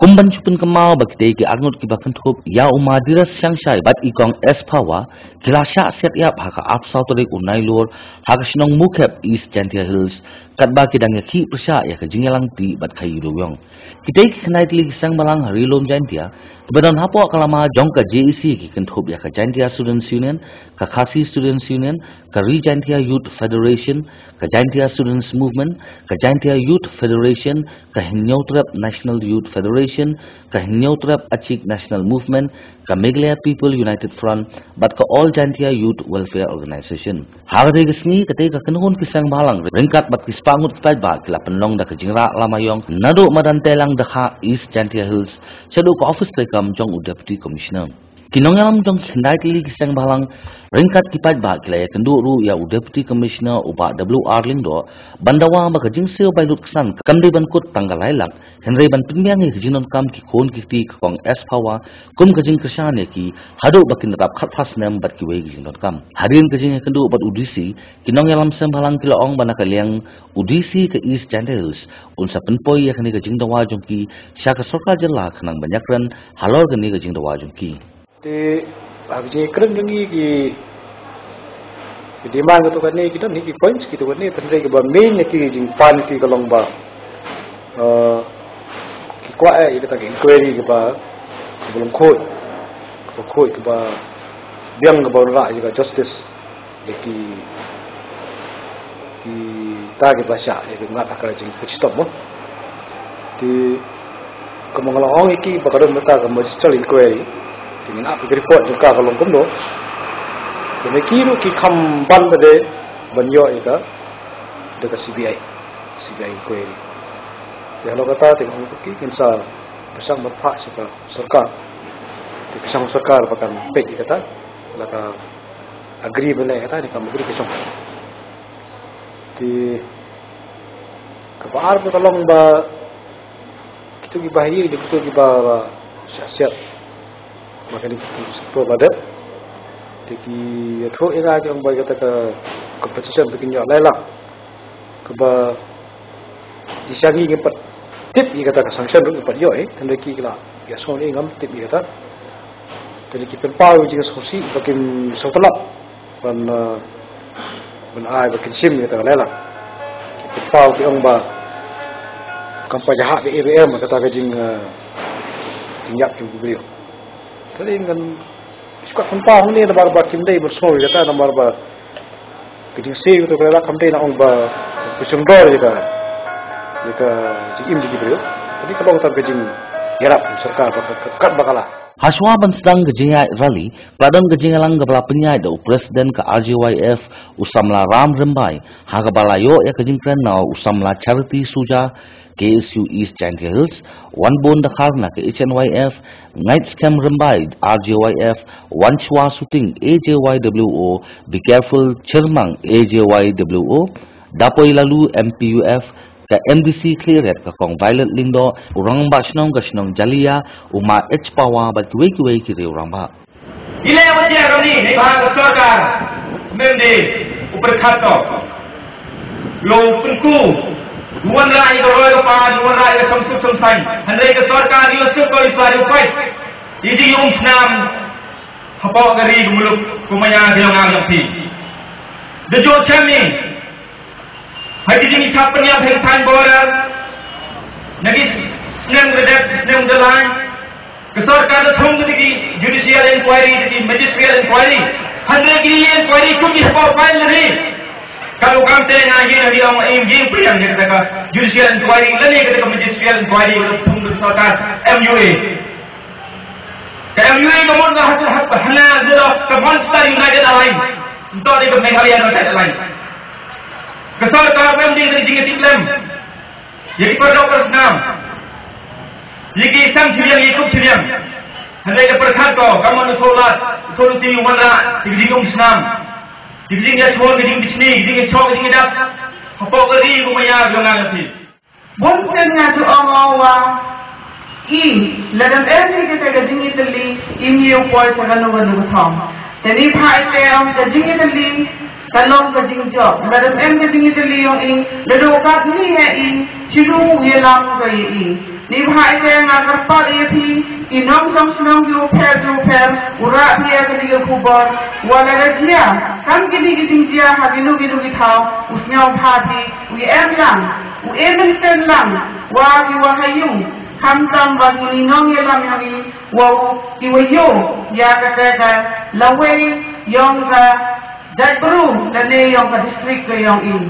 Kumban chupin kemal bagi degi arnut kibakan tup ya umadiras yang syai bat ikong es pawa kilasya set yap haka apsau torik unai lur haka sinong mukep East Gentia Hills kat bagi dang ki persya ya kejingelang ti bat kayu luyong kita kenai tili sang malang hari lom Gentia kebadan hapo kalama jong ka JEC ki kentup ya ka Gentia Students Union ka Khasi Students Union ka Regentia Youth Federation ka Gentia Students Movement ka Gentia Youth Federation ka Hinyautrap National Youth Federation ka Hinyautrap Achik National Movement ka Meghalaya People United Front bat ka All Gentia Youth Welfare Organization harde gesni kate ka kenuhun kisang balang ringkat bat kispangut kipat ba kila penlong da kejingra lamayong nado madan telang da East Gentia Hills chadu ka office tekam jong Deputy Commissioner kinongalam jong kendai tili kisang balang ringkat kipat ba kila ya kendu ru ya Deputy Commissioner uba WR Lingdo bandawa ba kajing seo bailut kesan kamde ban kut tanggal lailak henry ban pinmiang ki jinon kam ki kon ki kong es pawa kum kajing kesan ki hadu bakin rap khat pas nem bat ki wei jinon kam harin kajing kendu bat UDC kinongalam sem balang kila ong banaka liang UDC ke East Gentia Hills unsa penpoi ya kani kajing dawa jong ki syaka sorka jela khanang banyakran halor kani kajing dawa jong ki te abje kren ngi ki demand to kan ni kita ni ki points kita kan ni tendre ke ba main ki jing pan ki kalong ba ki kwa ai kita ki inquiry ke ba belum khoi ke ba biang ke ba ra juga justice ki ta ke ba sha ke ngat akara jing stop mo ti kemengalong iki bakadon mata ke magistrate inquiry dengan apa report juga kalau kumdo, jadi kira ki kamban bade banyo ika dekat CBI inquiry. Kalau kata tengok ki kinsa pesang berhak sepa sarkar, pesang sarkar pakan pek kata, laka agree bela kata ni kamu agree kesong. Di kebar bertolong ba kita gibahir, kita gibah syasiat. Makanya itu pada jadi itu era yang bagi kata competition bikin yang lain lah keba disangi ngempat tip ni kata sanction dulu ngempat yo tanda kira ya soalnya ngam tip ni kata jadi kita pau jika solusi bikin setelah ban ai bikin sim kata lain lah kita pau ki ong ba kampanye hak BBM kata kajing tinjak tu beliau tadi kan suka tempah ni ada barbar kimdai bersoi kata ada barbar kejing sih itu kalau kimdai nak ba kusundor jika jim jadi beliau jadi kalau kita kejing yarap sarkar kat bakalah Haswa ban sedang kejingai rally, badan kejingalang kepala penyai do Presiden ke RJYF usamla Ram Rembai, haga balayo ya kejingkren nau usamla Charity Suja KSU East Gentia Hills, One Bon Dakarna ke HNYF, Night Scam Rembai RJYF, One Chua Shooting AJYWO, Be Careful Chirmang AJYWO, Dapoi Lalu MPUF, ke MDC clearet ke kong violet lindo urang ba snong jalia uma H pawa ba kiwe kiri urang ba ile wajia roni ni bang sarkar mende upar khato lo punku duan rai do roy pa duan rai ke samsu samsai hanre ke sarkar ni usul ko iswari upai idi yung snam hapo gari gumuluk kumanya dilongang yapi dejo chami Hadi jini capen yang hengtan boran, nagi senang gelan, kesorkan thong di judicial inquiry, di magisterial inquiry, handle gini inquiry kuji apa file lagi. Kalau kamu tengah lagi orang ingin priang kita judicial inquiry, lagi kita magisterial inquiry thong kesorkan MUA. Ke MUA nomor dah hasil hana zero ke Monster United Alliance, untuk di Meghalaya United Alliance. Kesal kalau memang dari jingit iklim, jadi pada persnam, jadi sang siriang ikut siriang, hendak ke perkanto, kamu nutolat, nututi umara, jadi jingum senam, jadi jingnya cowok, jadi jing bisni, jadi cowok, jadi dap, apa kali kumaya bilang nanti. Bukan ngatu amawa, ladang kita ke jingit li, ini upaya sekarang nunggu thom, jadi hai peram ke jingit li. Kalong kajing job, lalu kajing itu liang ini, lalu kat ni hai ini, cilu yelang kaya ini, ni bhai te ngakarpat eti inong song sinong ju per urat dia kini kubur wala rajia kam kini kiting dia haginu gidu githau usnyau phati ui em lang u emen lang wa ki wahayung kam tam bagi inong yelam yangi wa iwayo ya kateka lawe yong ka Jai Guru dan yong ka district ke yong in